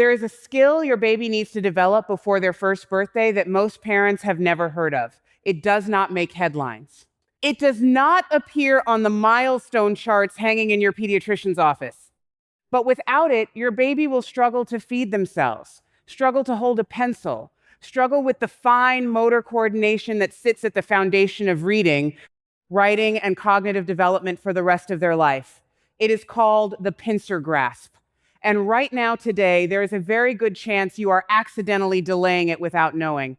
There is a skill your baby needs to develop before their first birthday that most parents have never heard of. It does not make headlines. It does not appear on the milestone charts hanging in your pediatrician's office. But without it, your baby will struggle to feed themselves, struggle to hold a pencil, struggle with the fine motor coordination that sits at the foundation of reading, writing, and cognitive development for the rest of their life. It is called the pincer grasp. And right now, today, there is a very good chance you are accidentally delaying it without knowing.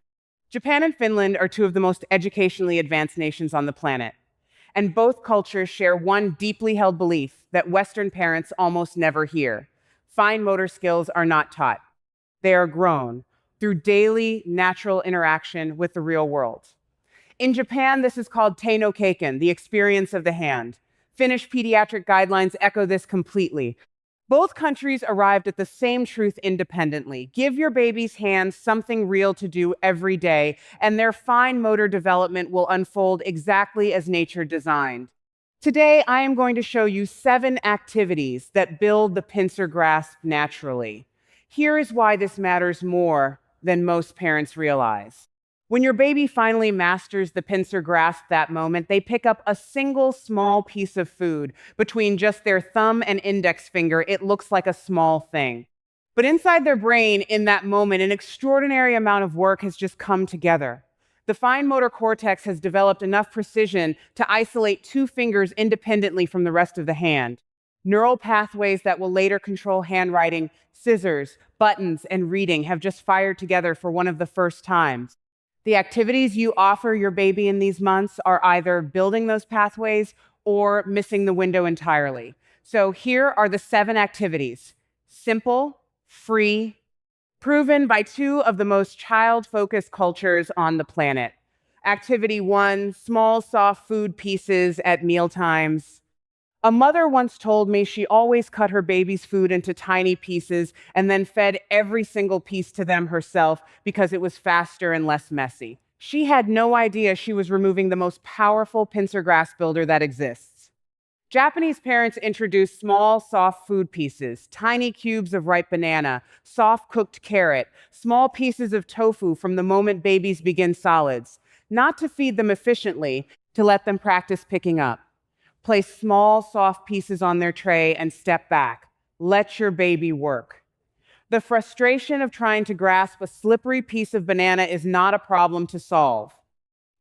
Japan and Finland are two of the most educationally advanced nations on the planet. And both cultures share one deeply held belief that Western parents almost never hear. Fine motor skills are not taught. They are grown through daily, natural interaction with the real world. In Japan, this is called te no keiken, the experience of the hand. Finnish pediatric guidelines echo this completely. Both countries arrived at the same truth independently. Give your baby's hands something real to do every day, and their fine motor development will unfold exactly as nature designed. Today, I am going to show you 7 activities that build the pincer grasp naturally. Here is why this matters more than most parents realize. When your baby finally masters the pincer grasp that moment, they pick up a single small piece of food. Between just their thumb and index finger, it looks like a small thing. But inside their brain, in that moment, an extraordinary amount of work has just come together. The fine motor cortex has developed enough precision to isolate 2 fingers independently from the rest of the hand. Neural pathways that will later control handwriting, scissors, buttons, and reading have just fired together for one of the first times. The activities you offer your baby in these months are either building those pathways or missing the window entirely. So here are the 7 activities. Simple, free, proven by 2 of the most child-focused cultures on the planet. Activity 1, small, soft food pieces at mealtimes. A mother once told me she always cut her baby's food into tiny pieces and then fed every single piece to them herself because it was faster and less messy. She had no idea she was removing the most powerful pincer grasp builder that exists. Japanese parents introduced small, soft food pieces, tiny cubes of ripe banana, soft cooked carrot, small pieces of tofu from the moment babies begin solids, not to feed them efficiently, to let them practice picking up. Place small, soft pieces on their tray and step back. Let your baby work. The frustration of trying to grasp a slippery piece of banana is not a problem to solve.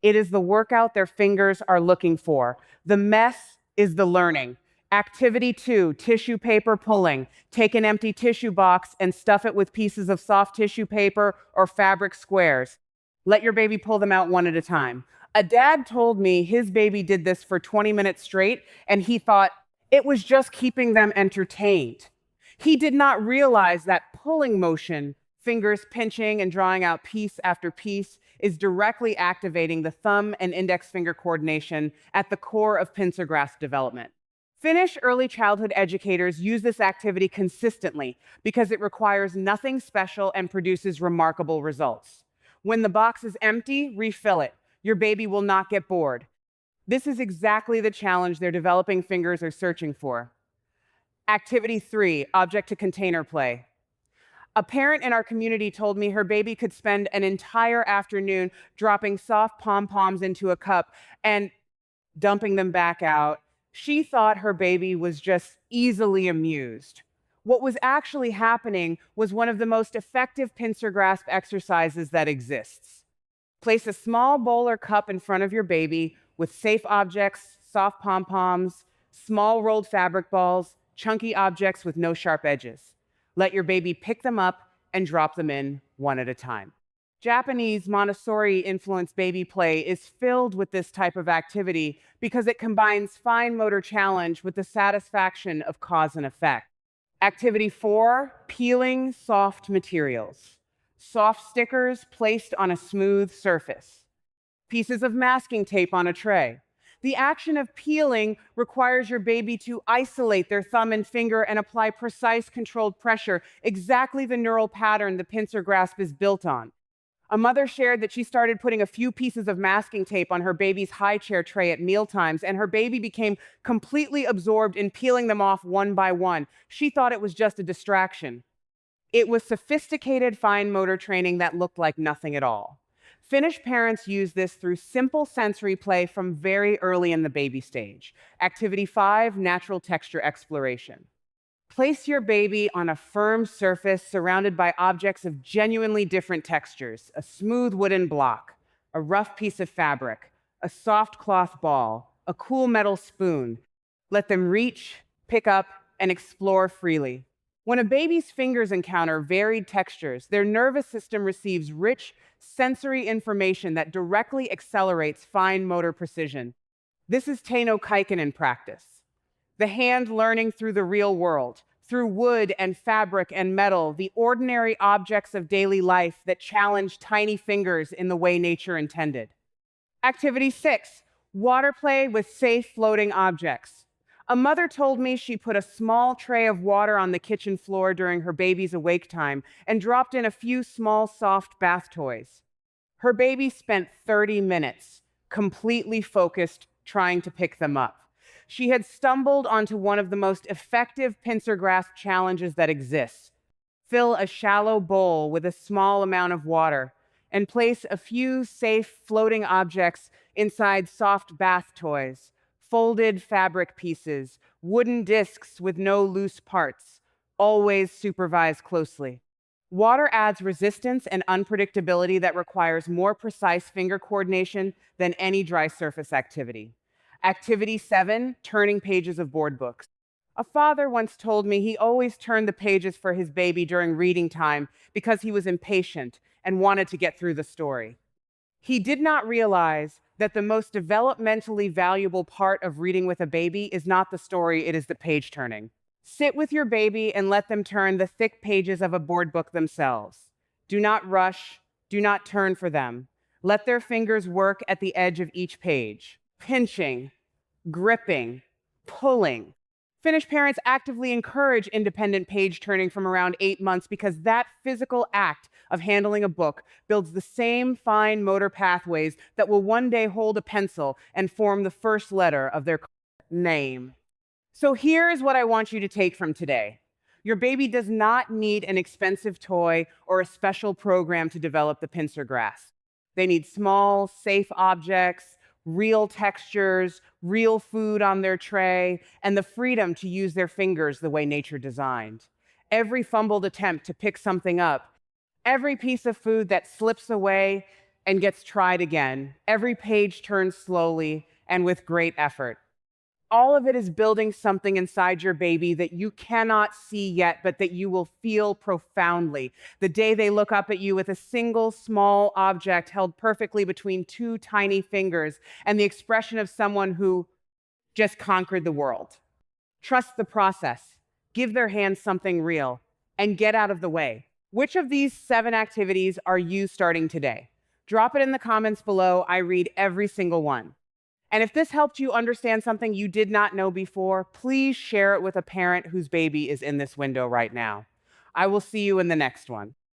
It is the workout their fingers are looking for. The mess is the learning. Activity 2, tissue paper pulling. Take an empty tissue box and stuff it with pieces of soft tissue paper or fabric squares. Let your baby pull them out one at a time. A dad told me his baby did this for 20 minutes straight, and he thought it was just keeping them entertained. He did not realize that pulling motion, fingers pinching and drawing out piece after piece, is directly activating the thumb and index finger coordination at the core of pincer grasp development. Finnish early childhood educators use this activity consistently because it requires nothing special and produces remarkable results. When the box is empty, refill it. Your baby will not get bored. This is exactly the challenge their developing fingers are searching for. Activity 3, object to container play. A parent in our community told me her baby could spend an entire afternoon dropping soft pom-poms into a cup and dumping them back out. She thought her baby was just easily amused. What was actually happening was one of the most effective pincer grasp exercises that exists. Place a small bowl or cup in front of your baby with safe objects, soft pom-poms, small rolled fabric balls, chunky objects with no sharp edges. Let your baby pick them up and drop them in one at a time. Japanese Montessori-influenced baby play is filled with this type of activity because it combines fine motor challenge with the satisfaction of cause and effect. Activity 4, peeling soft materials. Soft stickers placed on a smooth surface. Pieces of masking tape on a tray. The action of peeling requires your baby to isolate their thumb and finger and apply precise controlled pressure, exactly the neural pattern the pincer grasp is built on. A mother shared that she started putting a few pieces of masking tape on her baby's high chair tray at mealtimes, and her baby became completely absorbed in peeling them off one by one. She thought it was just a distraction. It was sophisticated fine motor training that looked like nothing at all. Finnish parents use this through simple sensory play from very early in the baby stage. Activity 5, natural texture exploration. Place your baby on a firm surface surrounded by objects of genuinely different textures: a smooth wooden block, a rough piece of fabric, a soft cloth ball, a cool metal spoon. Let them reach, pick up, and explore freely. When a baby's fingers encounter varied textures, their nervous system receives rich sensory information that directly accelerates fine motor precision. This is keiken in practice. The hand learning through the real world, through wood and fabric and metal, the ordinary objects of daily life that challenge tiny fingers in the way nature intended. Activity 6, water play with safe floating objects. A mother told me she put a small tray of water on the kitchen floor during her baby's awake time and dropped in a few small, soft bath toys. Her baby spent 30 minutes completely focused trying to pick them up. She had stumbled onto one of the most effective pincer grasp challenges that exists. Fill a shallow bowl with a small amount of water and place a few safe floating objects inside soft bath toys, folded fabric pieces, wooden discs with no loose parts, always supervised closely. Water adds resistance and unpredictability that requires more precise finger coordination than any dry surface activity. Activity 7, turning pages of board books. A father once told me he always turned the pages for his baby during reading time because he was impatient and wanted to get through the story. He did not realize that the most developmentally valuable part of reading with a baby is not the story, it is the page turning. Sit with your baby and let them turn the thick pages of a board book themselves. Do not rush, do not turn for them. Let their fingers work at the edge of each page. Pinching, gripping, pulling. Finnish parents actively encourage independent page turning from around 8 months because that physical act of handling a book builds the same fine motor pathways that will one day hold a pencil and form the first letter of their name. So here's what I want you to take from today. Your baby does not need an expensive toy or a special program to develop the pincer grasp. They need small, safe objects, real textures, real food on their tray, and the freedom to use their fingers the way nature designed. Every fumbled attempt to pick something up, every piece of food that slips away and gets tried again, every page turned slowly and with great effort. All of it is building something inside your baby that you cannot see yet, but that you will feel profoundly. The day they look up at you with a single small object held perfectly between two tiny fingers and the expression of someone who just conquered the world. Trust the process, give their hands something real, and get out of the way. Which of these 7 activities are you starting today? Drop it in the comments below. I read every single one. And if this helped you understand something you did not know before, please share it with a parent whose baby is in this window right now. I will see you in the next one.